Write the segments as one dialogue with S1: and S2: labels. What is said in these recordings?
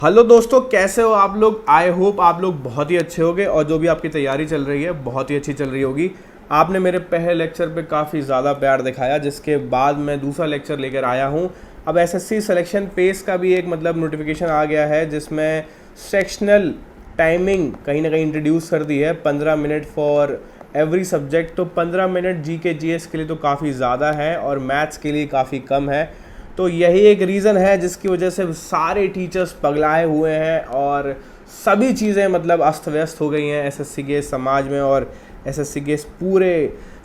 S1: Hello दोस्तों, कैसे हो आप लोग। आई होप आप लोग बहुत ही अच्छे होगे और जो भी आपकी तैयारी चल रही है बहुत ही अच्छी चल रही होगी। आपने मेरे पहले लेक्चर पे काफ़ी ज़्यादा प्यार दिखाया, जिसके बाद मैं दूसरा लेक्चर लेकर आया हूँ। अब एसएससी सिलेक्शन पेस का भी एक नोटिफिकेशन आ गया है, जिसमें सेक्शनल टाइमिंग कहीं ना कहीं इंट्रोड्यूस कर दी है। 15 मिनट फॉर एवरी सब्जेक्ट। तो 15 मिनट जीके जीएस के लिए तो काफ़ी ज़्यादा है और मैथ्स के लिए काफ़ी कम है। तो यही एक रीज़न है जिसकी वजह से सारे टीचर्स पगलाए हुए हैं और सभी चीज़ें अस्त व्यस्त हो गई हैं एसएससी के समाज में और एसएससी के पूरे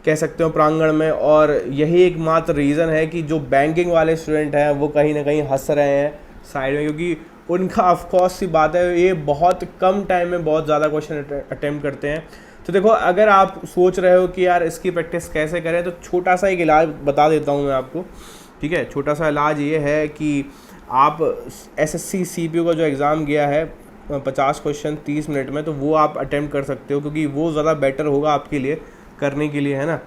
S1: कह सकते हो प्रांगण में। और यही एकमात्र रीज़न है कि जो बैंकिंग वाले स्टूडेंट हैं वो कहीं ना कहीं हंस रहे हैं साइड में, क्योंकि उनका ऑफकोर्स सी बात है, ये बहुत कम टाइम में बहुत ज़्यादा क्वेश्चन अटैम्प्ट करते हैं। तो देखो, अगर आप सोच रहे हो कि यार इसकी प्रैक्टिस कैसे करें, तो छोटा सा एक इलाज बता देता हूँ मैं आपको। ठीक है, छोटा सा इलाज ये है कि आप एसएससी सीपीयू का जो एग्ज़ाम गया है 50 क्वेश्चन 30 मिनट में, तो वो आप अटेम्प्ट कर सकते हो, क्योंकि वो ज़्यादा बेटर होगा आपके लिए करने के लिए, है ना।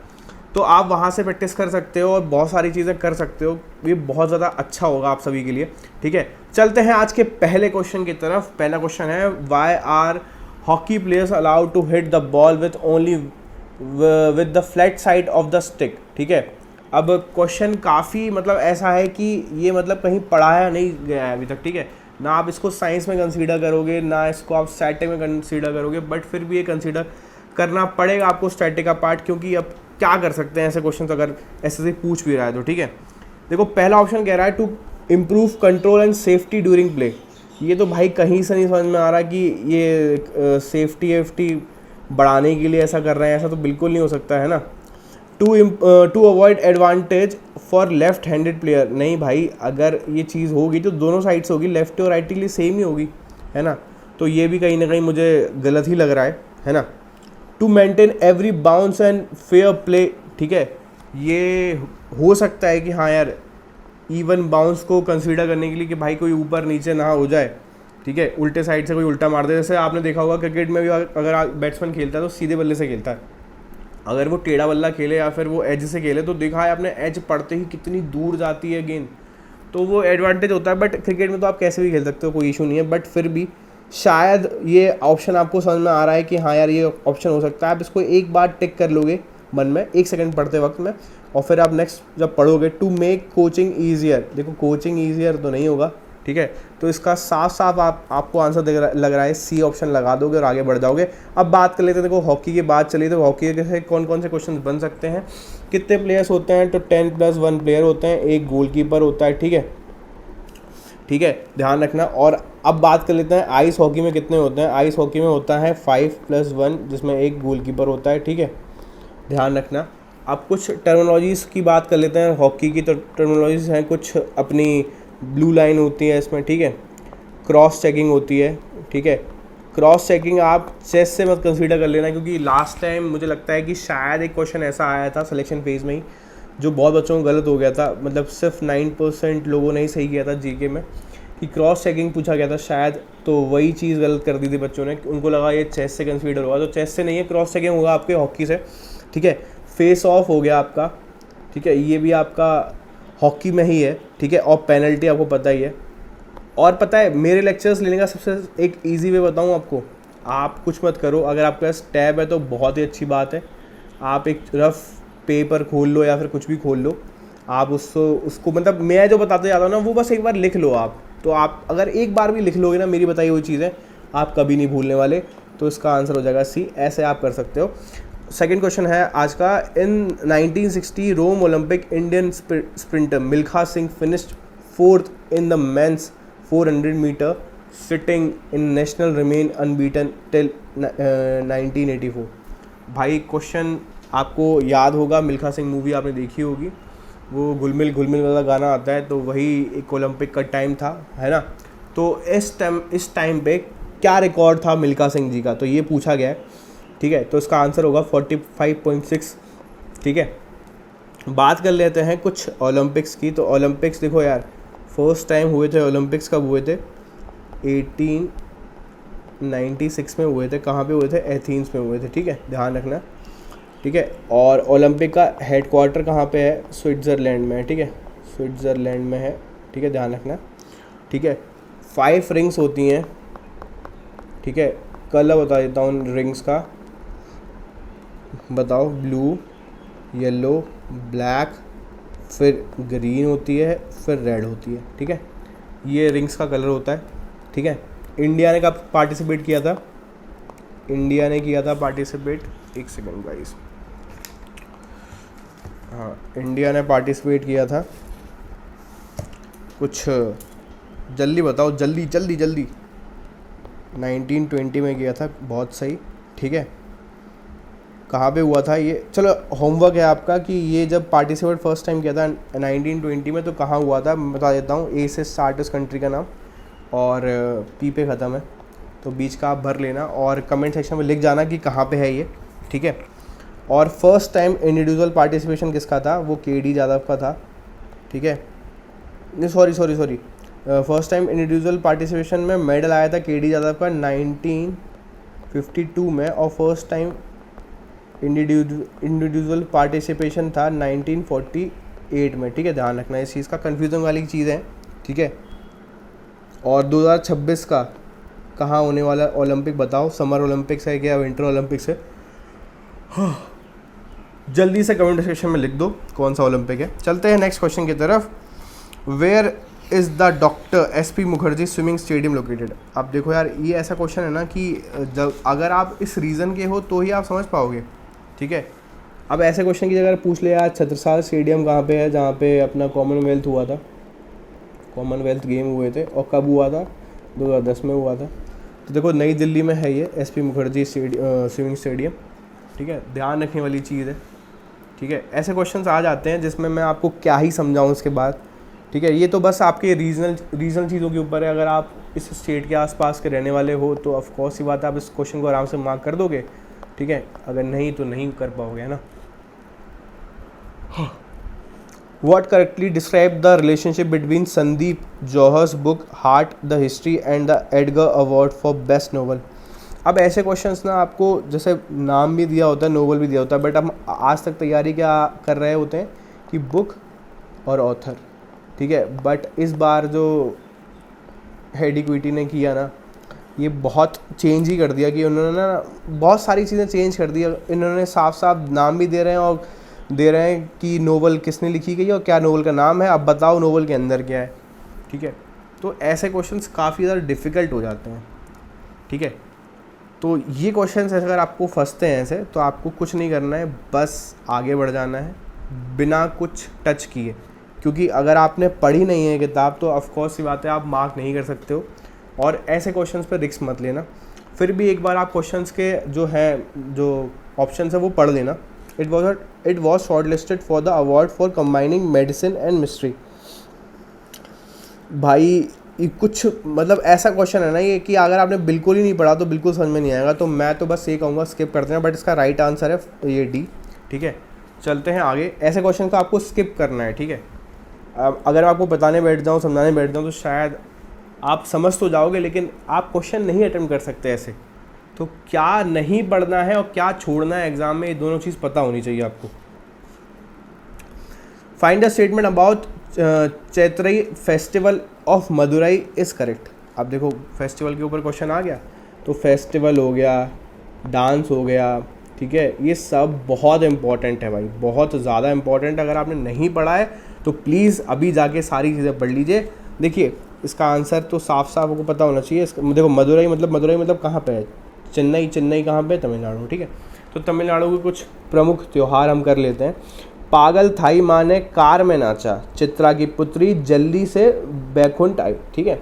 S1: तो आप वहाँ से प्रैक्टिस कर सकते हो और बहुत सारी चीज़ें कर सकते हो। ये बहुत ज़्यादा अच्छा होगा आप सभी के लिए। ठीक है, चलते हैं आज के पहले क्वेश्चन की तरफ। पहला क्वेश्चन है, why are hockey players allowed to hit the ball with only with the flat side of the stick. ठीक है, अब क्वेश्चन काफ़ी ऐसा है कि ये कहीं पढ़ाया नहीं गया है अभी तक। ठीक है, ना आप इसको साइंस में कंसीडर करोगे, ना इसको आप स्टैटिक में कंसीडर करोगे, बट फिर भी ये कंसीडर करना पड़ेगा आपको स्टैटिक का पार्ट, क्योंकि अब क्या कर सकते हैं ऐसे क्वेश्चन अगर ऐसे पूछ भी रहा है तो। ठीक है, देखो पहला ऑप्शन कह रहा है to improve control and safety during play. ये तो भाई कहीं से नहीं समझ में आ रहा कि ये सेफ्टी बढ़ाने के लिए ऐसा कर रहे हैं, ऐसा तो बिल्कुल नहीं हो सकता है ना। To avoid advantage for left handed player. नहीं भाई, अगर ये चीज़ होगी तो दोनों साइड से होगी, लेफ्ट और राइट के लिए सेम ही होगी, है ना। तो ये भी कहीं ना कहीं मुझे गलत ही लग रहा है ना। To maintain every bounce and fair play. ठीक है, ये हो सकता है कि हाँ यार, इवन बाउंस को कंसीडर करने के लिए कि भाई कोई ऊपर नीचे ना हो जाए। ठीक है, उल्टे साइड से कोई उल्टा मार दे। जैसे आपने देखा होगा क्रिकेट में भी, अगर बैट्समैन खेलता है तो सीधे बल्ले से खेलता है। अगर वो टेढ़ा बल्ला खेले या फिर वो एज से खेले तो देखा है आपने, एज पड़ते ही कितनी दूर जाती है गेंद, तो वो एडवांटेज होता है। बट क्रिकेट में तो आप कैसे भी खेल सकते हो, कोई इशू नहीं है। बट फिर भी शायद ये ऑप्शन आपको समझ में आ रहा है कि हाँ यार, ये ऑप्शन हो सकता है। आप इसको एक बार टिक कर लोगे मन में 1 सेकंड पढ़ते वक्त में, और फिर आप नेक्स्ट जब पढ़ोगे, टू मेक कोचिंग ईजियर। देखो कोचिंग ईजियर तो नहीं होगा। ठीक है, तो इसका साफ साफ आपको आंसर लग रहा है, सी ऑप्शन लगा दोगे और आगे बढ़ जाओगे। अब बात कर लेते हैं, देखो हॉकी की बात चली तो हॉकी के कौन कौन से क्वेश्चन बन सकते हैं, कितने प्लेयर्स होते हैं, तो 10+1 प्लेयर होते हैं, एक गोलकीपर होता है। ठीक है, ठीक है, ध्यान रखना। और अब बात कर लेते हैं आइस हॉकी में कितने होते हैं। आइस हॉकी में होता है 5+1, जिसमें एक गोलकीपर होता है। ठीक है, ध्यान रखना। अब कुछ टर्मिनोलॉजीज़ की बात कर लेते हैं हॉकी की। तो टर्मिनोलॉजीज़ हैं कुछ अपनी, ब्लू लाइन होती है इसमें। ठीक है, क्रॉस चेकिंग होती है। ठीक है, क्रॉस चेकिंग आप चेस से मत कंसीडर कर लेना, क्योंकि लास्ट टाइम मुझे लगता है कि शायद एक क्वेश्चन ऐसा आया था सिलेक्शन फेज में ही, जो बहुत बच्चों को गलत हो गया था। सिर्फ 9% लोगों ने ही सही किया था जीके में, कि क्रॉस चेकिंग पूछा गया था शायद, तो वही चीज़ गलत कर दी थी बच्चों ने। उनको लगा ये चेस से कंसीडर होगा, तो चेस से नहीं है, क्रॉस चेकिंग होगा आपके हॉकी से। ठीक है, फेस ऑफ हो गया आपका। ठीक है, ये भी आपका हॉकी में ही है। ठीक है, और पेनल्टी आपको पता ही है। और पता है, मेरे लेक्चर्स लेने का सबसे एक इजी वे बताऊं आपको, आप कुछ मत करो। अगर आपके पास टैब है तो बहुत ही अच्छी बात है, आप एक रफ पेपर खोल लो या फिर कुछ भी खोल लो, आप उसको मैं जो बताते जाता हूँ ना, वो बस एक बार लिख लो आप। तो आप अगर एक बार भी लिख लोगे ना मेरी बताई हुई चीज़ें, आप कभी नहीं भूलने वाले। तो इसका आंसर हो जाएगा सी। ऐसे आप कर सकते हो। सेकंड क्वेश्चन है आज का, in 1960 Rome Olympic Indian sprinter Milkha Singh finished 4th in the men's 400 metre setting in national remain unbeaten till 1984। भाई क्वेश्चन आपको याद होगा, मिल्खा सिंह मूवी आपने देखी होगी, वो घुलमिल घुलमिल वाला गाना आता है, तो वही एक ओलंपिक का टाइम था, है ना। तो इस टाइम पे क्या रिकॉर्ड था मिल्खा सिंह जी का, तो ये पूछा गया है। ठीक है, तो इसका आंसर होगा 45.6। ठीक है, बात कर लेते हैं कुछ ओलंपिक्स की। तो ओलंपिक्स देखो यार, फर्स्ट टाइम हुए थे ओलंपिक्स, कब हुए थे, 1896 में हुए थे। कहाँ पे हुए थे, एथेंस में हुए थे। ठीक है, ध्यान रखना। ठीक है, और ओलंपिक का हेडक्वार्टर कहाँ पे है, स्विट्ज़रलैंड में है। ठीक है, स्विट्ज़रलैंड में है। ठीक है, ध्यान रखना। ठीक है, 5 रिंग्स होती हैं, ठीक है। कलर बता देता हूँ रिंग्स का, बताओ। ब्लू, येलो, ब्लैक, फिर ग्रीन होती है, फिर रेड होती है, ठीक है। ये रिंग्स का कलर होता है, ठीक है। इंडिया ने कब पार्टिसिपेट किया था? इंडिया ने किया था पार्टिसिपेट, एक सेकेंड गाइस, हाँ इंडिया ने पार्टिसिपेट किया था, कुछ जल्दी बताओ, जल्दी जल्दी जल्दी। 1920 में किया था, बहुत सही, ठीक है। कहाँ पे हुआ था ये? चलो होमवर्क है आपका कि ये जब पार्टिसिपेट फर्स्ट टाइम किया था 1920 में, तो कहाँ हुआ था मैं बता देता हूँ। ए से स्टार्ट उस कंट्री का नाम और पी पे ख़त्म है, तो बीच का आप भर लेना और कमेंट सेक्शन में लिख जाना कि कहाँ पे है ये, ठीक है। और फर्स्ट टाइम इंडिविजुअल पार्टिसिपेशन किसका था? वो के.डी. यादव का था, ठीक है। नहीं sorry, first time individual participation में मेडल आया था के.डी. यादव का 1952 में, और फर्स्ट टाइम इंडिविजुअल पार्टिसिपेशन था 1948 में, ठीक है। ध्यान रखना इस चीज़ का, कन्फ्यूजन वाली चीज़ है, ठीक है। और 2026 का कहाँ होने वाला ओलंपिक बताओ? समर ओलंपिक्स है क्या विंटर ओलंपिक्स है? हाँ, जल्दी से कमेंट सेक्शन में लिख दो कौन सा ओलंपिक है। चलते हैं नेक्स्ट क्वेश्चन की तरफ। Where is the doctor S P. Mukherjee swimming stadium located? अब देखो यार, ये ऐसा क्वेश्चन है ना कि जब अगर आप इस रीज़न के हो तो ही आप समझ पाओगे, ठीक है। अब ऐसे क्वेश्चन की जगह पूछ ले यार, छत्रसाल स्टेडियम कहाँ पे है जहाँ पे अपना कॉमनवेल्थ हुआ था, कॉमनवेल्थ गेम हुए थे, और कब हुआ था? 2010 में हुआ था। तो देखो नई दिल्ली में है ये एस.पी. मुखर्जी स्विमिंग स्टेडियम, ठीक है। ध्यान रखने वाली चीज़ है, ठीक है। ऐसे क्वेश्चंस आ जाते हैं जिसमें मैं आपको क्या ही समझाऊं उसके बाद, ठीक है। ये तो बस आपके रीजनल चीज़ों के ऊपर है। अगर आप इस स्टेट के आसपास के रहने वाले हो तो ऑफ कोर्स ही बात है, आप इस क्वेश्चन को आराम से मार्क कर दोगे, ठीक है। अगर नहीं तो नहीं कर पाओगे, है ना। What correctly describe the relationship between Sandeep Jauhar's book Heart, the History and the Edgar Award for Best Novel? अब ऐसे क्वेश्चंस ना आपको जैसे नाम भी दिया होता है, नोवेल भी दिया होता है, बट हम आज तक तैयारी क्या कर रहे होते हैं कि बुक और ऑथर, ठीक है। बट इस बार जो हेड इक्विटी ने किया ना, ये बहुत चेंज ही कर दिया कि उन्होंने ना बहुत सारी चीज़ें चेंज कर दी। इन्होंने साफ साफ नाम भी दे रहे हैं और दे रहे हैं कि नोवेल किसने लिखी गई और क्या नोवेल का नाम है, अब बताओ नोवेल के अंदर क्या है, ठीक है। तो ऐसे क्वेश्चंस काफ़ी ज़्यादा डिफ़िकल्ट हो जाते हैं, ठीक है। तो ये क्वेश्चंस अगर आपको फंसते हैं ऐसे, तो आपको कुछ नहीं करना है, बस आगे बढ़ जाना है बिना कुछ टच किए, क्योंकि अगर आपने पढ़ी नहीं है किताब तो ऑफकोर्स सी बात है आप मार्क नहीं कर सकते हो। और ऐसे क्वेश्चंस पे रिस्क मत लेना। फिर भी एक बार आप क्वेश्चंस के जो ऑप्शन है वो पढ़ लेना। It was short listed for the award for combining medicine and mystery. भाई कुछ मतलब ऐसा क्वेश्चन है ना ये कि अगर आपने बिल्कुल ही नहीं पढ़ा तो बिल्कुल समझ में नहीं आएगा। तो मैं तो बस ये कहूँगा स्किप करते हैं, बट इसका राइट आंसर है ये डी, ठीक है। चलते हैं आगे। ऐसे क्वेश्चन को आपको स्किप करना है, ठीक है। अगर आपको बताने बैठ जाऊँ, समझाने बैठ जाऊँ तो शायद आप समझ तो जाओगे, लेकिन आप क्वेश्चन नहीं अटेम्प्ट कर सकते ऐसे। तो क्या नहीं पढ़ना है और क्या छोड़ना है एग्जाम में, ये दोनों चीज़ पता होनी चाहिए आपको। Find a statement about Chithirai festival of Madurai is correct. अब देखो फेस्टिवल के ऊपर क्वेश्चन आ गया, तो फेस्टिवल हो गया, डांस हो गया, ठीक है। ये सब बहुत इंपॉर्टेंट है भाई, बहुत ज़्यादा इंपॉर्टेंट। अगर आपने नहीं पढ़ा है तो प्लीज़ अभी जाके सारी चीज़ें पढ़ लीजिए। देखिए इसका आंसर तो साफ साफ आपको पता होना चाहिए। देखो मदुरई मतलब कहाँ पे है? चेन्नई कहाँ पे? तमिलनाडु, ठीक है। तो तमिलनाडु के कुछ प्रमुख त्यौहार हम कर लेते हैं। पागल थाई माँ ने कार में नाचा, चित्रा की पुत्री जल्दी से बैकुंठ आई, ठीक है।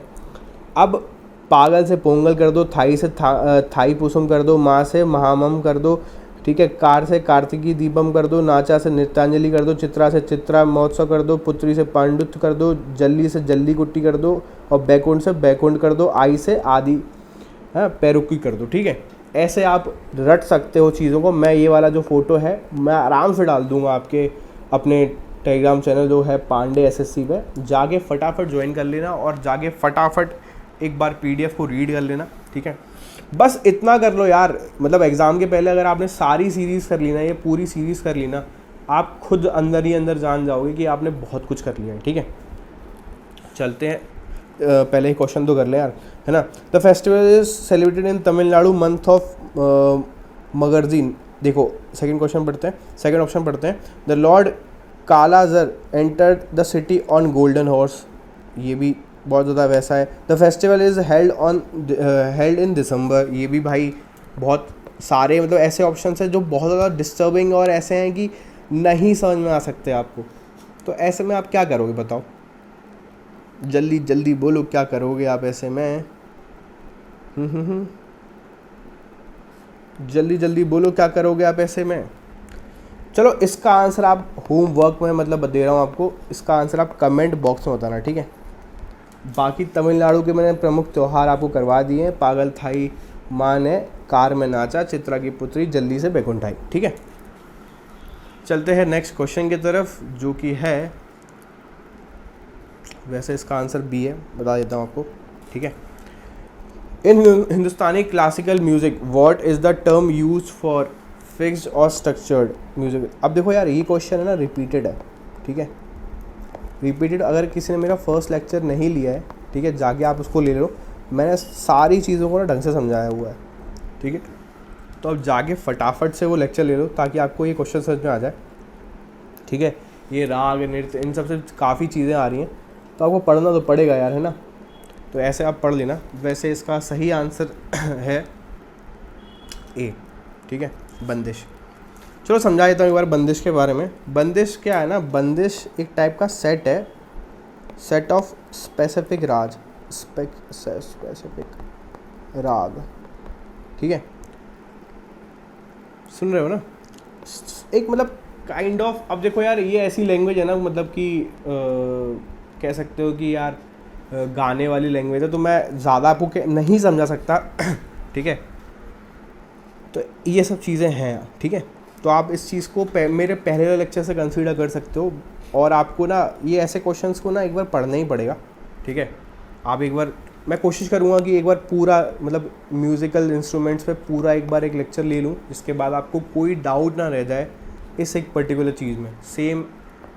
S1: अब पागल से पोंगल कर दो, थाई से थाई पुसुम कर दो, माँ से महामम कर दो, ठीक है। कार से कार्तिकी दीपम कर दो, नाचा से नृत्यांजलि कर दो, चित्रा से चित्रा महोत्सव कर दो, पुत्री से पांडुत्य कर दो, जल्दी से जल्दी कुट्टी कर दो, और बैकुंठ से बैकुंठ कर दो, आई से आदि पैरुकी कर दो, ठीक है। ऐसे आप रट सकते हो चीज़ों को। मैं ये वाला जो फ़ोटो है मैं आराम से डाल दूंगा आपके अपने टेलीग्राम चैनल जो है पांडे SSC पे, जाके फटाफट ज्वाइन कर लेना और जाके फटाफट एक बार PDF को रीड कर लेना, ठीक है। बस इतना कर लो यार, मतलब एग्ज़ाम के पहले अगर आपने सारी सीरीज़ कर ली ना, ये पूरी सीरीज़ कर ली ना, आप खुद अंदर ही अंदर जान जाओगे कि आपने बहुत कुछ कर लिया है, ठीक है। चलते हैं पहले ही क्वेश्चन तो कर लें यार, है ना। The festival is celebrated in Tamil Nadu month of मगरजीन। देखो सेकंड क्वेश्चन पढ़ते हैं, सेकंड ऑप्शन पढ़ते हैं। The lord Kallazhagar entered the city on golden horse, ये भी बहुत ज़्यादा वैसा है। The festival is held in December, ये भी भाई बहुत सारे मतलब ऐसे ऑप्शन हैं जो बहुत ज़्यादा डिस्टर्बिंग और ऐसे हैं कि नहीं समझ में आ सकते आपको। तो ऐसे में आप क्या करोगे बताओ, जल्दी जल्दी बोलो क्या करोगे आप ऐसे में। जल्दी जल्दी बोलो क्या करोगे आप ऐसे में। चलो इसका आंसर आप होमवर्क में मतलब दे रहा हूँ आपको, इसका आंसर आप कमेंट बॉक्स में बताना, ठीक है। बाकी तमिलनाडु के मैंने प्रमुख त्यौहार आपको करवा दिए हैं। पागल थाई माँ ने कार में नाचा, चित्रा की पुत्री जल्दी से बैकुंठाई, ठीक है। चलते हैं नेक्स्ट क्वेश्चन की तरफ, जो कि है, वैसे इसका आंसर बी है, बता देता हूँ आपको, ठीक है। In Hindustani classical music what is the term use for fixed और स्ट्रक्चर्ड म्यूजिक। अब देखो यार ये क्वेश्चन है ना रिपीटेड है, ठीक है, रिपीटेड। अगर किसी ने मेरा फर्स्ट लेक्चर नहीं लिया है, ठीक है, जाके आप उसको ले लो, मैंने सारी चीज़ों को ना ढंग से समझाया हुआ है, ठीक है। तो अब जाके फटाफट से वो लेक्चर ले लो ताकि आपको ये क्वेश्चन समझ में आ जाए, ठीक है। ये राग नृत्य इन सब से काफ़ी चीज़ें आ रही हैं, तो आपको पढ़ना तो पड़ेगा यार, है ना। तो ऐसे आप पढ़ लेना। वैसे इसका सही आंसर है ए, ठीक है, बंदिश। चलो समझा देता हूँ एक बार बंदिश के बारे में। बंदिश क्या है ना, बंदिश एक टाइप का सेट है, सेट ऑफ स्पेसिफिक राग, ठीक है, सुन रहे हो ना। एक मतलब काइंड ऑफ, अब देखो यार ये ऐसी लैंग्वेज है ना, मतलब कि कह सकते हो कि यार गाने वाली लैंग्वेज है, तो मैं ज़्यादा आपको नहीं समझा सकता, ठीक है। तो ये सब चीज़ें हैं, ठीक है। तो आप इस चीज़ को मेरे पहले वाले लेक्चर से कंसीडर कर सकते हो, और आपको ना ये ऐसे क्वेश्चंस को ना एक बार पढ़ना ही पड़ेगा, ठीक है। आप एक बार, मैं कोशिश करूँगा कि एक बार पूरा मतलब म्यूज़िकल इंस्ट्रूमेंट्स पे पूरा एक बार एक लेक्चर ले लूँ, जिसके बाद आपको कोई डाउट ना रह जाए इस एक पर्टिकुलर चीज़ में। सेम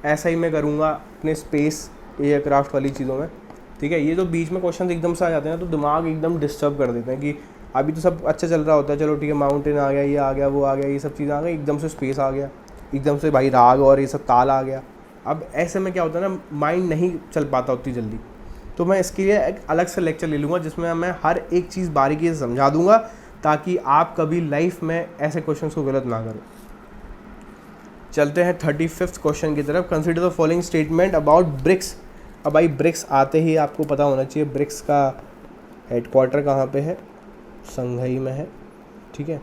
S1: ऐसा ही मैं करूँगा अपने स्पेस एयरक्राफ्ट वाली चीज़ों में, ठीक है। ये जो बीच में क्वेश्चन एकदम से आ जाते हैं ना, तो दिमाग एकदम डिस्टर्ब कर देते हैं कि अभी तो सब अच्छा चल रहा होता है, चलो ठीक है, माउंटेन आ गया, ये आ गया, वो आ गया, ये सब चीज़ें आ गई, एकदम से स्पेस आ गया, एकदम से भाई राग और ये सब ताल आ गया। अब ऐसे में क्या होता है ना, माइंड नहीं चल पाता उतनी जल्दी। तो मैं इसके लिए एक अलग से लेक्चर ले लूँगा जिसमें मैं हर एक चीज़ बारीकी से समझा दूँगा, ताकि आप कभी लाइफ में ऐसे क्वेश्चन को गलत ना करो। चलते हैं 35th क्वेश्चन की तरफ। Consider the following statement about BRICS. अब भाई ब्रिक्स आते ही आपको पता होना चाहिए ब्रिक्स का हेडक्वार्टर कहाँ पे है। संघई में है, ठीक है,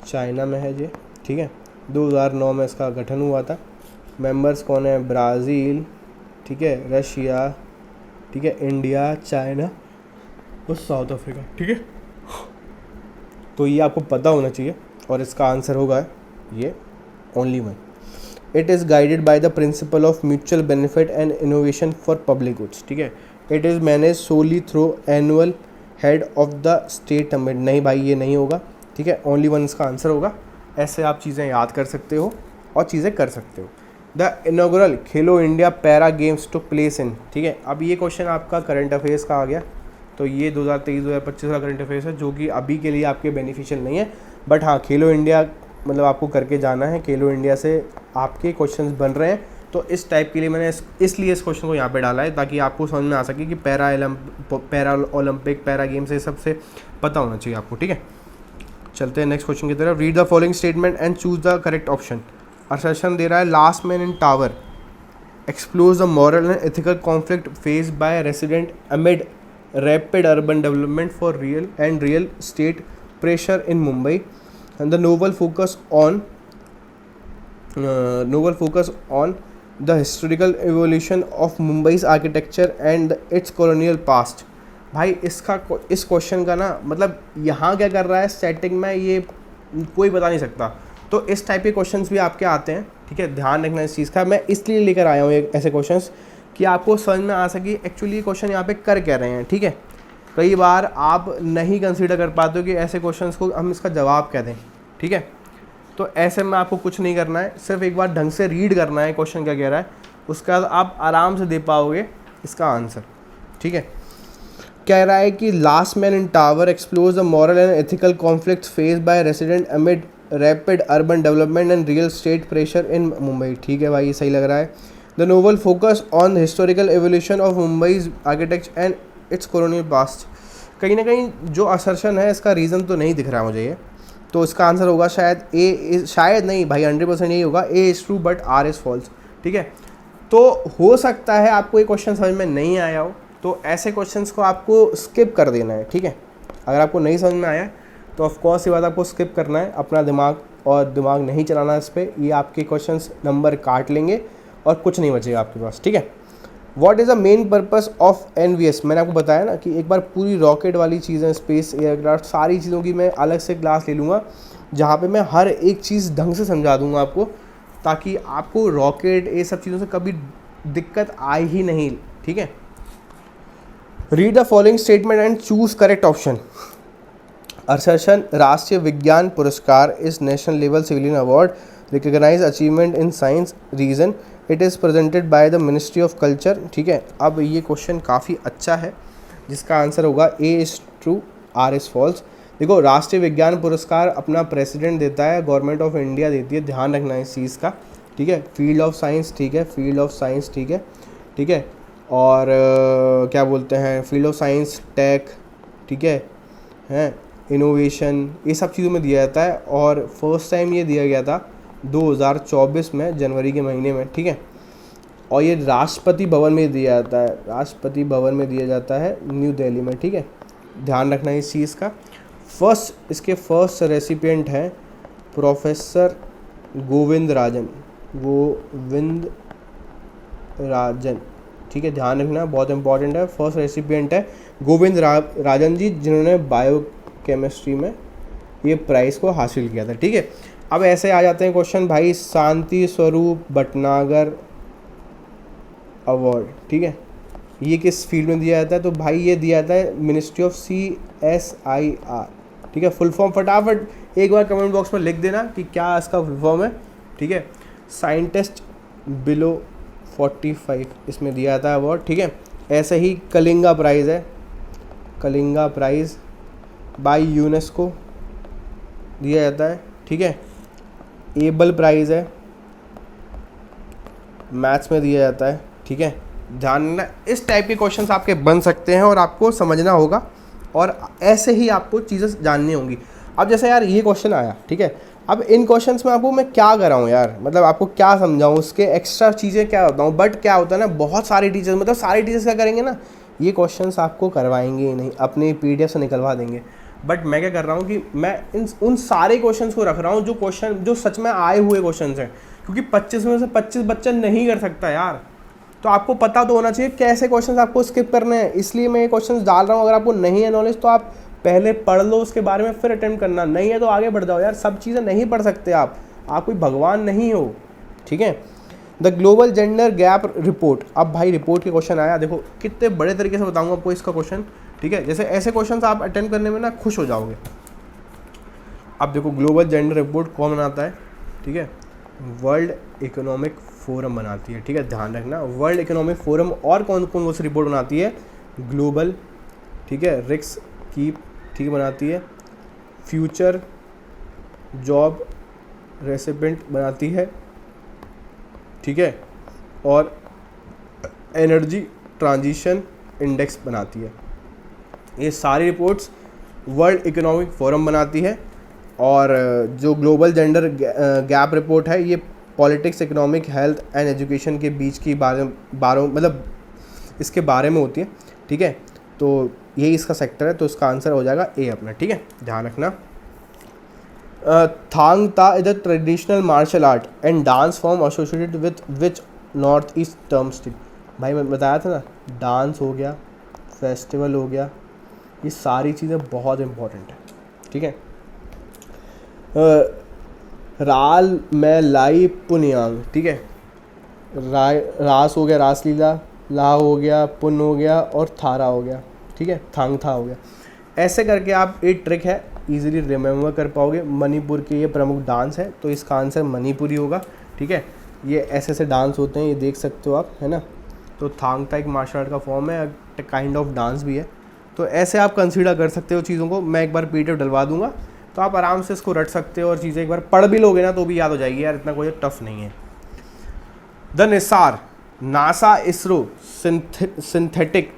S1: चाइना में है ये, ठीक है। 2009 में इसका गठन हुआ था। मेंबर्स कौन है, ब्राज़ील, ठीक है, रशिया, ठीक है, इंडिया, चाइना और साउथ अफ्रीका, ठीक है। तो ये आपको पता होना चाहिए, और इसका आंसर होगा ये only one. It is guided by the principle of mutual benefit and innovation for public goods, ठीक है। It is manage solely through annual head of the state अमेड। नहीं भाई ये नहीं होगा, ठीक है, ओनली वन इसका आंसर होगा। ऐसे आप चीज़ें याद कर सकते हो और चीज़ें कर सकते हो। The inaugural Khelo India para games to place in, ठीक है। अब ये क्वेश्चन आपका करंट अफेयर्स का आ गया, तो ये 2023-2025 का करंट अफेयर्स है, जो कि अभी के लिए आपके बेनिफिशियल नहीं है। बट हाँ, खेलो इंडिया मतलब आपको करके जाना है, खेलो इंडिया से आपके क्वेश्चंस बन रहे हैं, तो इस टाइप के लिए मैंने इसलिए इस क्वेश्चन को यहाँ पे डाला है, ताकि आपको समझ में आ सके कि पैरा ओलंपिक पैरा गेम्स ये सबसे पता होना चाहिए आपको, ठीक है। चलते हैं नेक्स्ट क्वेश्चन की तरफ। Read the following statement and choose the correct option. Assertion दे रहा है last man in tower explores the moral and ethical conflict face by resident amid rapid urban development for real estate pressure in Mumbai and the novel focus on the historical evolution of Mumbai's architecture and its colonial past। भाई इस question का ना मतलब यहाँ क्या कर रहा है सेटिंग में, ये कोई बता नहीं सकता। तो इस टाइप के क्वेश्चंस भी आपके आते हैं, ठीक है, ध्यान रखना इस चीज़ का। मैं इसलिए लेकर आया हूँ ऐसे क्वेश्चंस कि आपको समझ में आ सके एक्चुअली ये क्वेश्चन यहाँ पे कर क्या रहे हैं, ठीक है। कई बार आप नहीं कंसीडर कर पाते हो कि ऐसे क्वेश्चंस को हम इसका जवाब क्या दें, ठीक है। तो ऐसे में आपको कुछ नहीं करना है, सिर्फ एक बार ढंग से रीड करना है क्वेश्चन क्या कह रहा है, उसके बाद आप आराम से दे पाओगे इसका आंसर, ठीक है। कह रहा है कि last man in tower explores the moral and ethical conflict face by resident amid rapid urban development and real estate pressure in Mumbai. ठीक है भाई, ये सही लग रहा है। The novel focus on historical evolution of Mumbai's architecture and it's colonial past. कहीं ना कहीं जो असर्शन है इसका रीज़न तो नहीं दिख रहा मुझे ये, तो इसका आंसर होगा शायद ए, शायद नहीं भाई 100% यही होगा, A is true but R is false. ठीक है, तो हो सकता है आपको ये क्वेश्चन समझ में नहीं आया हो, तो ऐसे क्वेश्चंस को आपको स्किप कर देना है। ठीक है, अगर आपको नहीं समझ में आया तो ऑफकोर्स ये बात आपको स्किप करना है, अपना दिमाग नहीं चलाना इस पर, ये आपके क्वेश्चंस नंबर काट लेंगे और कुछ नहीं बचेगा आपके पास। ठीक है, what is the main purpose of NVS. मैंने आपको बताया ना कि एक बार पूरी रॉकेट वाली चीज़ें, स्पेस, एयरक्राफ्ट, सारी चीज़ों की मैं अलग से क्लास ले लूँगा, जहाँ पे मैं हर एक चीज़ ढंग से समझा दूँगा आपको, ताकि आपको रॉकेट ये सब चीज़ों से कभी दिक्कत आए ही नहीं। ठीक है, read the following statement and choose correct option. Assertion Rashtriya Vigyan Puraskar is national level civilian award recognize achievement in science. Reason it is presented by the ministry of culture. ठीक है, अब ये क्वेश्चन काफ़ी अच्छा है, जिसका आंसर होगा A is true R is false. देखो, राष्ट्रीय विज्ञान पुरस्कार अपना प्रेसिडेंट देता है, गवर्नमेंट ऑफ इंडिया देती है, ध्यान रखना इस चीज़ का। ठीक है, फील्ड ऑफ साइंस, ठीक है, फील्ड ऑफ साइंस, ठीक है, ठीक है, और क्या बोलते हैं, फील्ड ऑफ साइंस, टेक, ठीक है, इनोवेशन, ये सब चीज़ों में दिया जाता है। और फर्स्ट टाइम ये दिया गया था 2024 में, जनवरी के महीने में। ठीक है, और ये राष्ट्रपति भवन में दिया जाता है, राष्ट्रपति भवन में दिया जाता है न्यू दिल्ली में। ठीक है, ध्यान रखना इस चीज़ का। इसके फर्स्ट रेसिपिएंट हैं प्रोफेसर गोविंद राजन। ठीक है, ध्यान रखना, बहुत इंपॉर्टेंट है। फर्स्ट रेसिपिएंट है गोविंद राजन जी, जिन्होंने बायोकेमिस्ट्री में ये प्राइज़ को हासिल किया था। ठीक है, अब ऐसे आ जाते हैं क्वेश्चन भाई, शांति स्वरूप भटनागर अवार्ड। ठीक है, ये किस फील्ड में दिया जाता है, तो भाई ये दिया जाता है मिनिस्ट्री ऑफ CSIR। ठीक है, फुल फॉर्म फटाफट एक बार कमेंट बॉक्स में लिख देना कि क्या इसका फुल फॉर्म है। ठीक है, साइंटिस्ट बिलो 45 इसमें दिया जाता है अवार्ड। ठीक है, ऐसे ही कलिंगा प्राइज़ है, कलिंगा प्राइज़ बाय यूनेस्को दिया जाता है। ठीक है, एबल प्राइज़ है, मैथ्स में दिया जाता है। ठीक है, ध्यान रखना, इस टाइप के क्वेश्चंस आपके बन सकते हैं और आपको समझना होगा, और ऐसे ही आपको चीज़ें जाननी होंगी। अब जैसे यार ये क्वेश्चन आया, ठीक है, अब इन क्वेश्चंस में आपको मैं क्या कराऊँ यार, मतलब आपको क्या समझाऊँ, उसके एक्स्ट्रा चीज़ें क्या बताऊँ। बट क्या होता है ना, बहुत सारे टीचर्स, मतलब सारे टीचर्स क्या करेंगे ना, ये क्वेश्चंस आपको करवाएंगे ही नहीं, अपने PDF से निकलवा देंगे। बट मैं क्या कर रहा हूँ कि मैं उन सारे क्वेश्चंस को रख रहा हूँ जो सच में आए हुए क्वेश्चंस हैं, क्योंकि 25 में से 25 बच्चा नहीं कर सकता यार, तो आपको पता तो होना चाहिए कैसे क्वेश्चंस आपको स्किप करने हैं। इसलिए मैं ये क्वेश्चंस डाल रहा हूँ। अगर आपको नहीं है नॉलेज तो आप पहले पढ़ लो, उसके बारे में फिर अटेम्प्ट करना, नहीं है तो आगे बढ़ जाओ यार, सब चीज़ें नहीं पढ़ सकते आप कोई भगवान नहीं हो। ठीक है, the global gender gap report. अब भाई रिपोर्ट के क्वेश्चन आया, देखो कितने बड़े तरीके से बताऊँगा आपको इसका क्वेश्चन। ठीक है, जैसे ऐसे क्वेश्चन आप अटेम्प्ट करने में ना खुश हो जाओगे। अब देखो, ग्लोबल जेंडर रिपोर्ट कौन बनाता है, ठीक है, वर्ल्ड इकोनॉमिक फोरम बनाती है। ठीक है, ध्यान रखना, वर्ल्ड इकोनॉमिक फोरम, और कौन कौन वो रिपोर्ट बनाती है, ग्लोबल, ठीक है, रिक्स कीप, ठीक है, बनाती है, फ्यूचर जॉब रेसिपेंट बनाती है। ठीक है, और एनर्जी ट्रांजिशन इंडेक्स बनाती है। ये सारी रिपोर्ट्स वर्ल्ड इकोनॉमिक फोरम बनाती है। और जो ग्लोबल जेंडर गैप रिपोर्ट है, ये politics, economic, health and education के बीच की मतलब इसके बारे में होती है। ठीक है, तो यही इसका सेक्टर है, तो इसका आंसर हो जाएगा ए अपना। ठीक है, ध्यान रखना। Thang Ta is a traditional martial art and dance form associated with which north east term stick. भाई मैं बताया था ना, डांस हो गया, फेस्टिवल हो गया, ये सारी चीज़ें बहुत इंपॉर्टेंट है। ठीक है, राल में लाई पुनियांग। ठीक है, रास हो गया, रासलीला, ला हो गया, पुन हो गया, और थारा हो गया। ठीक है, थांग था हो गया। ऐसे करके आप एक ट्रिक है, इजीली रिमेम्बर कर पाओगे। मणिपुर के ये प्रमुख डांस है, तो इसका आंसर मणिपुरी होगा। ठीक है, ये ऐसे ऐसे डांस होते हैं, ये देख सकते हो आप, है ना। तो थांग ता एक मार्शल आर्ट का फॉर्म है, काइंड ऑफ डांस भी है। तो ऐसे आप कंसीडर कर सकते हो चीज़ों को। मैं एक बार PDF डलवा दूंगा तो आप आराम से इसको रट सकते हो, और चीज़ें एक बार पढ़ भी लोगे ना तो भी याद हो जाएगी यार, इतना कोई टफ नहीं है। The Nisar, NASA ISRO synthetic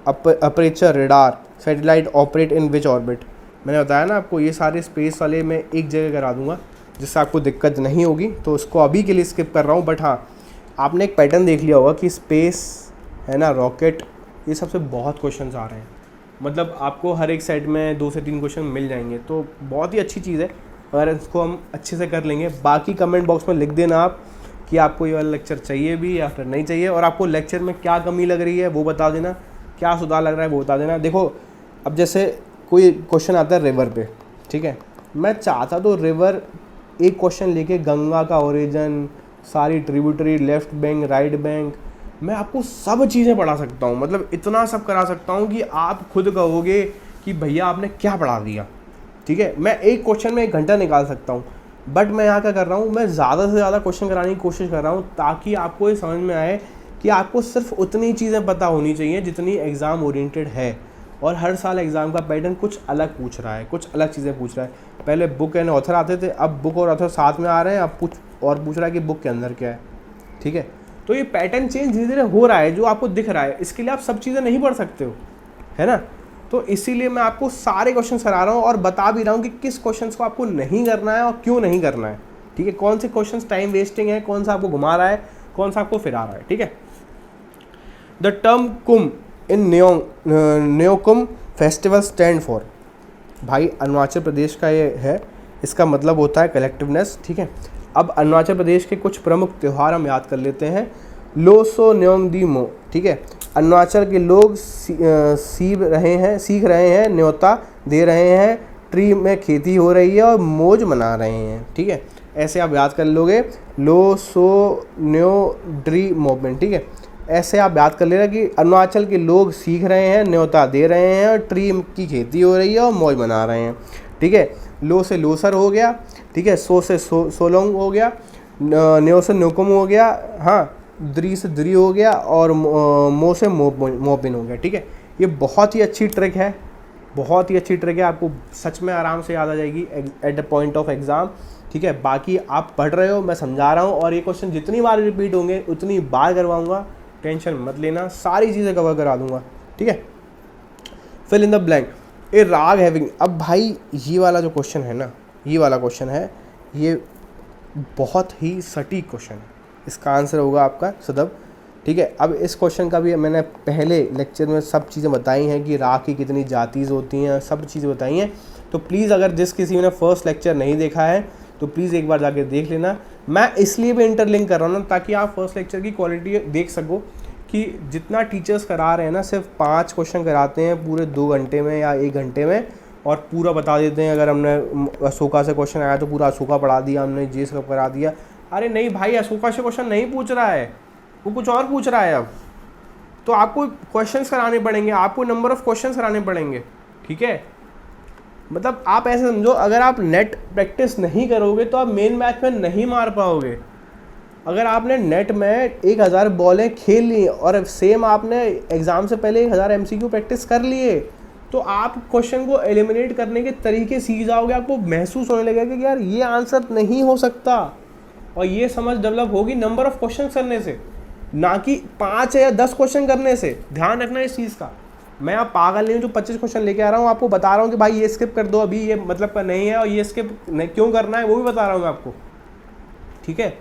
S1: aperture radar satellite operate in which orbit. मैंने बताया ना आपको, ये सारे स्पेस वाले मैं एक जगह करा दूंगा जिससे आपको दिक्कत नहीं होगी, तो इसको अभी के लिए स्किप कर रहा हूँ। बट हाँ, आपने एक पैटर्न देख लिया होगा कि स्पेस है ना, रॉकेट, ये सबसे बहुत क्वेश्चन आ रहे हैं। मतलब आपको हर एक सेट में 2 से 3 क्वेश्चन मिल जाएंगे, तो बहुत ही अच्छी चीज़ है अगर इसको हम अच्छे से कर लेंगे। बाकी कमेंट बॉक्स में लिख देना आप कि आपको ये वाला लेक्चर चाहिए भी या फिर नहीं चाहिए, और आपको लेक्चर में क्या कमी लग रही है वो बता देना, क्या सुधार लग रहा है वो बता देना। देखो अब जैसे कोई क्वेश्चन आता है रिवर पे, ठीक है, मैं चाहता तो रिवर एक क्वेश्चन लेके गंगा का ओरिजिन, सारी tributary, left bank, right bank, मैं आपको सब चीज़ें पढ़ा सकता हूँ, मतलब इतना सब करा सकता हूँ कि आप खुद कहोगे कि भैया आपने क्या पढ़ा दिया। ठीक है, मैं एक क्वेश्चन में 1 घंटा निकाल सकता हूँ, बट मैं यहाँ क्या कर रहा हूँ, मैं ज़्यादा से ज़्यादा क्वेश्चन कराने की कोशिश कर रहा हूँ ताकि आपको ये समझ में आए कि आपको सिर्फ उतनी चीज़ें पता होनी चाहिए जितनी एग्ज़ाम ओरिएंटेड है। और हर साल एग्ज़ाम का पैटर्न कुछ अलग पूछ रहा है, कुछ अलग चीज़ें पूछ रहा है। पहले बुक एंड ऑथर आते थे, अब बुक और ऑथर साथ में आ रहे हैं, अब पूछ रहा है कि बुक के अंदर क्या है। ठीक है, तो ये पैटर्न चेंज धीरे धीरे हो रहा है जो आपको दिख रहा है। इसके लिए आप सब चीज़ें नहीं पढ़ सकते हो, है ना। तो इसीलिए मैं आपको सारे क्वेश्चन करा रहा हूँ और बता भी रहा हूँ कि किस क्वेश्चन को आपको नहीं करना है और क्यों नहीं करना है। ठीक है, कौन से क्वेश्चन टाइम वेस्टिंग है, कौन सा आपको घुमा रहा है, कौन सा आपको फिरा रहा है। ठीक है, द टर्म कुम इन न्योकुम फेस्टिवल स्टैंड फॉर, भाई अरुणाचल प्रदेश का ये है, इसका मतलब होता है कलेक्टिवनेस। ठीक है, अब अरुणाचल प्रदेश के कुछ प्रमुख त्यौहार हम याद कर लेते हैं। लोसो न्योंग दी मो, ठीक है, अरुणाचल के लोग सीख रहे हैं, न्योता दे रहे हैं, ट्री में खेती हो रही है और मौज मना रहे हैं। ठीक है, ऐसे आप याद कर लोगे, लोसो न्यो ड्री मूवमेंट। ठीक है, ऐसे आप याद कर लेना कि अरुणाचल के लोग सीख रहे हैं, न्योता दे रहे हैं और ट्री की खेती हो रही है और मौज मना रहे हैं। ठीक है, लो से लोसर हो गया, ठीक है, सो से सोलोंग हो गया, न्यो से न्योकुम हो गया, हाँ, द्री से द्री हो गया, और मो से मोबिन हो गया। ठीक है, ये बहुत ही अच्छी ट्रिक है, बहुत ही अच्छी ट्रिक है, आपको सच में आराम से याद आ जाएगी at the point of exam. ठीक है, बाकी आप पढ़ रहे हो, मैं समझा रहा हूँ, और ये क्वेश्चन जितनी बार रिपीट होंगे उतनी बार करवाऊँगा, टेंशन मत लेना, सारी चीज़ें कवर करा दूँगा। ठीक है, फिल इन द ब्लैंक, ए राग हैविंग। अब भाई ये वाला जो क्वेश्चन है ना, ये वाला क्वेश्चन है, ये बहुत ही सटीक क्वेश्चन है, इसका आंसर होगा आपका सदब। ठीक है, अब इस क्वेश्चन का भी मैंने पहले लेक्चर में सब चीज़ें बताई हैं कि राग की कितनी जातीज़ होती हैं, सब चीज़ें बताई हैं। तो प्लीज़ अगर जिस किसी ने फर्स्ट लेक्चर नहीं देखा है तो प्लीज़ एक बार जाके देख लेना। मैं इसलिए भी इंटरलिंक कर रहा हूँ ना, ताकि आप फर्स्ट लेक्चर की क्वालिटी देख सको कि जितना टीचर्स करा रहे हैं ना, सिर्फ 5 क्वेश्चन कराते हैं पूरे 2 घंटे में या 1 घंटे में, और पूरा बता देते हैं। अगर हमने अशोका से क्वेश्चन आया तो पूरा अशोका पढ़ा दिया हमने, जे सब करा दिया। अरे नहीं भाई, अशोका से क्वेश्चन नहीं पूछ रहा है, वो कुछ और पूछ रहा है। अब तो आपको क्वेश्चंस कराने पड़ेंगे, आपको नंबर ऑफ क्वेश्चंस कराने पड़ेंगे। ठीक है, मतलब आप ऐसे समझो, अगर आप नेट प्रैक्टिस नहीं करोगे तो आप मेन मैच में नहीं मार पाओगे। अगर आपने नेट में 1000 बॉलें खेल ली और सेम आपने एग्ज़ाम से पहले 1000 MCQ प्रैक्टिस कर लिए, तो आप क्वेश्चन को एलिमिनेट करने के तरीके सीख जाओगे। आपको महसूस होने लगेगा कि यार ये आंसर नहीं हो सकता, और ये समझ डेवलप होगी नंबर ऑफ क्वेश्चन करने से, ना कि 5 या 10 क्वेश्चन करने से। ध्यान रखना इस चीज़ का। मैं आप पागल नहीं हूँ जो 25 क्वेश्चन लेके आ रहा हूँ, आपको बता रहा हूँ कि भाई ये स्किप कर दो, अभी ये मतलब का नहीं है, और ये स्किप क्यों करना है वो भी बता रहा हूँ मैं आपको। ठीक है,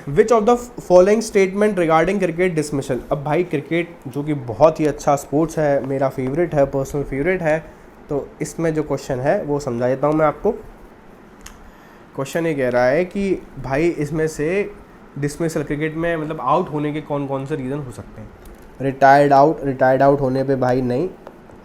S1: which of the following statement regarding cricket dismissal. अब भाई क्रिकेट जो कि बहुत ही अच्छा स्पोर्ट्स है, मेरा फेवरेट है, पर्सनल फेवरेट है, तो इसमें जो क्वेश्चन है वो समझा देता हूँ मैं आपको। क्वेश्चन ये कह रहा है कि भाई इसमें से डिसमिसल क्रिकेट में मतलब आउट होने के कौन कौन से रीज़न हो सकते हैं। रिटायर्ड आउट होने पे भाई नहीं,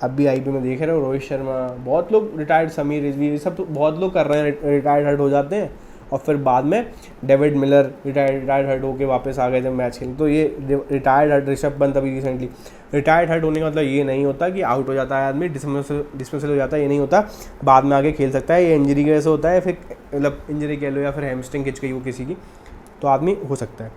S1: अब भी IPL में देख रहे हो, रोहित शर्मा, बहुत लोग रिटायर्ड, समीर रिजवी, ये सब तो बहुत लोग कर रहे हैं, रिटायर्ड हो जाते हैं, और फिर बाद में डेविड मिलर रिटायर्ड होके वापस आ गए थे मैच खेलने। तो ये रिटायर्ड, ऋषभ पंत अभी रिसेंटली रिटायर्ड होने का मतलब ये नहीं होता कि आउट हो जाता है आदमी, डिसमिसल हो जाता है, ये नहीं होता, बाद में आके खेल सकता है। ये इंजरी की वजह से होता है, फिर मतलब इंजरी कह लो या फिर हैमस्ट्रिंग खिंच गई हो किसी की, तो आदमी हो सकता है।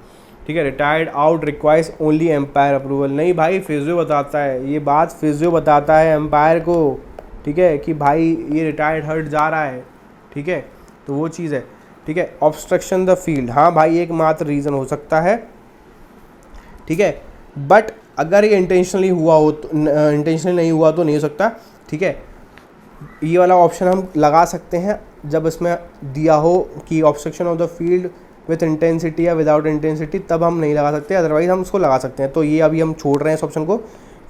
S1: ठीक है। Retired out requires only umpire approval, नहीं भाई फिजियो बताता है, ये बात फिजियो बताता है एम्पायर को, ठीक है, कि भाई ये रिटायर्ड हर्ट जा रहा है, ठीक है, तो वो चीज़ है, ठीक है। ऑब्स्ट्रक्शन द फील्ड, हाँ भाई एकमात्र रीज़न हो सकता है, ठीक है, बट अगर ये इंटेंशनली हुआ हो तो, इंटेंशनली नहीं हुआ तो नहीं हो सकता, ठीक है। ये वाला ऑप्शन हम लगा सकते हैं जब इसमें दिया हो कि obstruction of the field with intensity या विदाउट इंटेंसिटी, तब हम नहीं लगा सकते, अदरवाइज हम उसको लगा सकते हैं। तो ये अभी हम छोड़ रहे हैं इस ऑप्शन को।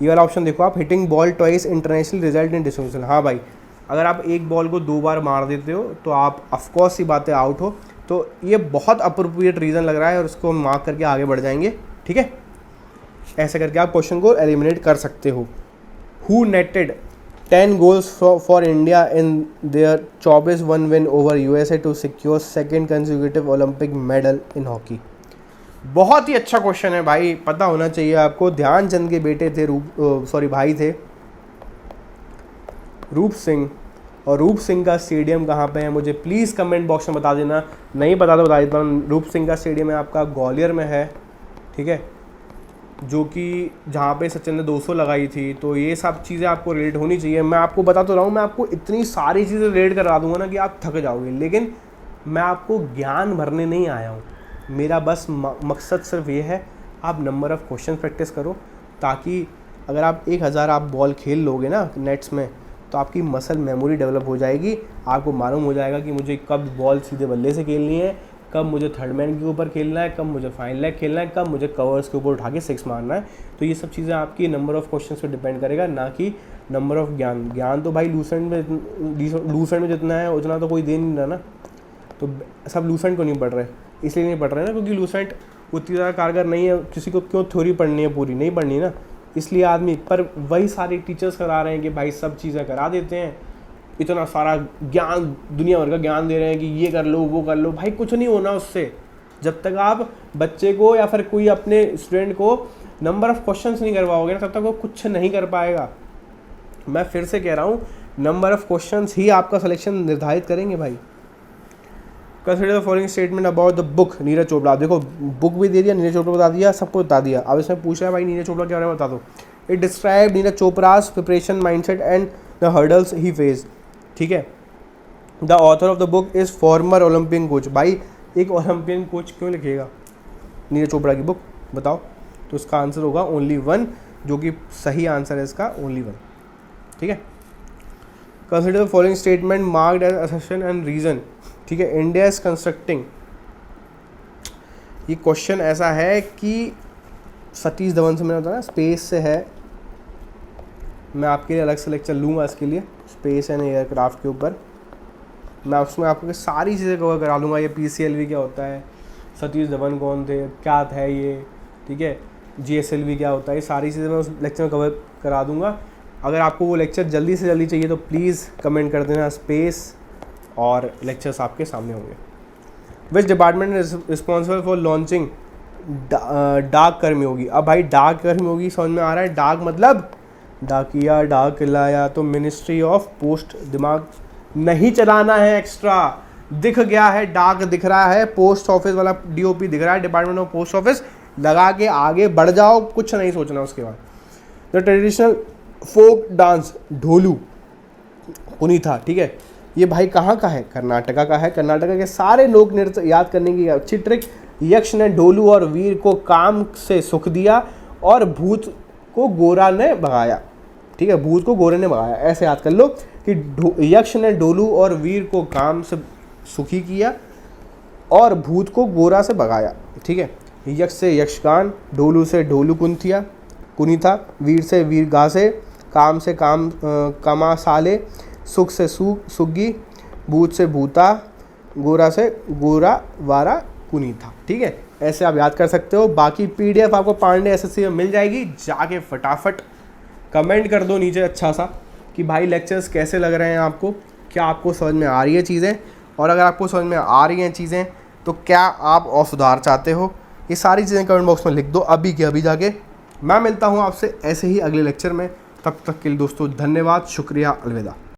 S1: ये वाला ऑप्शन देखो आप, hitting ball twice international result in dismissal, हाँ भाई अगर आप एक बॉल को 2 बार मार देते हो तो आप ऑफकोर्स सी बात है आउट हो, तो ये बहुत अप्रोप्रिएट रीज़न लग रहा है और उसको हम मार्क करके आगे बढ़ जाएंगे, ठीक है। ऐसे करके आप क्वेश्चन को एलिमिनेट कर सकते हो। Who netted 10 goals for India in their 24-1 win over USA to secure second consecutive Olympic medal in hockey? बहुत ही अच्छा क्वेश्चन है भाई, पता होना चाहिए आपको। ध्यानचंद के बेटे थे भाई थे रूप सिंह, और रूप सिंह का स्टेडियम कहाँ पे है मुझे प्लीज़ कमेंट बॉक्स में बता देना, नहीं पता तो बता देता हूँ। रूप सिंह का स्टेडियम है आपका ग्वालियर में है, ठीक है, जो कि जहाँ पे सचिन ने 200 लगाई थी। तो ये सब चीज़ें आपको रिलेट होनी चाहिए। मैं आपको बता तो रहा हूँ, मैं आपको इतनी सारी चीज़ें रिलेट करा दूंगा ना कि आप थक जाओगे, लेकिन मैं आपको ज्ञान भरने नहीं आया हूँ। मेरा बस मकसद सिर्फ ये है, आप नंबर ऑफ़ क्वेश्चन प्रैक्टिस करो, ताकि अगर आप 1000 आप बॉल खेल लोगे ना नेट्स में, तो आपकी मसल मेमोरी डेवलप हो जाएगी। आपको मालूम हो जाएगा कि मुझे कब बॉल सीधे बल्ले से खेलनी है, कब मुझे थर्ड मैन के ऊपर खेलना है, कब मुझे फाइन लेग खेलना है, कब मुझे कवर्स के ऊपर उठा के 6 मारना है। तो ये सब चीज़ें आपकी नंबर ऑफ़ क्वेश्चन पे डिपेंड करेगा, ना कि नंबर ऑफ़ ज्ञान तो भाई लूसेंट में जितना है उतना तो कोई दे नहीं रहा ना। तो सब लूसेंट को नहीं पढ़ रहे, इसलिए नहीं पढ़ रहे ना क्योंकि लूसेंट उतनी ज़्यादा कारगर नहीं है। किसी को क्यों थ्योरी पढ़नी है, पूरी नहीं पढ़नी ना, इसलिए आदमी पर वही सारे टीचर्स करा रहे हैं कि भाई सब चीज़ें करा देते हैं, इतना सारा ज्ञान दुनिया भर का ज्ञान दे रहे हैं कि ये कर लो वो कर लो। भाई कुछ नहीं होना उससे, जब तक आप बच्चे को या फिर कोई अपने स्टूडेंट को नंबर ऑफ़ क्वेश्चंस नहीं करवाओगे ना, तब तक वो कुछ नहीं कर पाएगा। मैं फिर से कह रहा हूँ, नंबर ऑफ़ क्वेश्चंस ही आपका सिलेक्शन निर्धारित करेंगे भाई। Consider the following statement about the book Neeraj Chopra. देखो बुक भी दे दिया, नीरज चोपड़ा बता दिया, सबको बता दिया। अब इसमें पूछा है भाई नीरज चोपड़ा के बारे में बता दो। It describe Neeraj Chopra's preparation mindset and the hurdles he face, ठीक है। The author of the book is farmer Olympian coach. भाई एक ओलंपियन कोच क्यों लिखेगा नीरज चोपड़ा की बुक, बताओ? तो इसका आंसर होगा ओनली 1, जो कि सही आंसर है इसका ओनली 1, ठीक है। Consider the following statement marked as assertion and reason, ठीक है। इंडिया इज कंस्ट्रक्टिंग, ये क्वेश्चन ऐसा है कि सतीश धवन से मैंने बताया ना, स्पेस से है। मैं आपके लिए अलग से लेक्चर लूँगा इसके लिए, स्पेस एंड एयरक्राफ्ट के ऊपर। मैं उसमें आपको सारी चीज़ें कवर करा लूँगा। ये PCLV क्या होता है, सतीश धवन कौन थे, क्या था ये, ठीक है, GSLV क्या होता है, ये सारी चीज़ें मैं उस लेक्चर में कवर करा दूँगा। अगर आपको वो लेक्चर जल्दी से जल्दी चाहिए तो प्लीज़ कमेंट कर देना स्पेस, और लेक्चर्स आपके सामने होंगे। Which department is responsible for launching डाक कर्मयोगी। अब भाई डाक कर्मयोगी समझ में आ रहा है, डाक मतलब डाकिया, डाक लाया, तो मिनिस्ट्री ऑफ पोस्ट। दिमाग नहीं चलाना है एक्स्ट्रा, दिख गया है डाक दिख रहा है, पोस्ट ऑफिस वाला DOP दिख रहा है, डिपार्टमेंट ऑफ पोस्ट ऑफिस, लगा के आगे बढ़ जाओ, कुछ नहीं सोचना उसके बाद। The traditional folk dance Dholu कुनीथा, ठीक है, ये भाई कहाँ का है, कर्नाटका का है। कर्नाटका के सारे लोक नृत्य याद करने की अच्छी ट्रिक। यक्ष ने ढोलू और वीर को काम से सुख दिया और भूत को गोरा ने भगाया, ठीक है, भूत को गोरे ने भगाया। ऐसे याद कर लो कि यक्ष ने ढोलू और वीर को काम से सुखी किया और भूत को गोरा से भगाया, ठीक है। यक्ष से यक्षगान, ढोलू से ढोलू कुनीथा, वीर से वीर गासे, काम से काम कमा साले, सुख से सुग्गी, भूत से भूता, गोरा से गोरा वारा कुनीथा, ठीक है। ऐसे आप याद कर सकते हो। बाकी PDF आपको पांडे SSC में मिल जाएगी, जाके फटाफट कमेंट कर दो नीचे अच्छा सा कि भाई लेक्चर्स कैसे लग रहे हैं आपको, क्या आपको समझ में आ रही है चीज़ें, और अगर आपको समझ में आ रही हैं चीज़ें तो क्या आप और सुधार चाहते हो, ये सारी चीज़ें कमेंट बॉक्स में लिख दो अभी के अभी जाके। मैं मिलता हूँ आपसे ऐसे ही अगले लेक्चर में, तब तक के लिए दोस्तों धन्यवाद, शुक्रिया, अलविदा।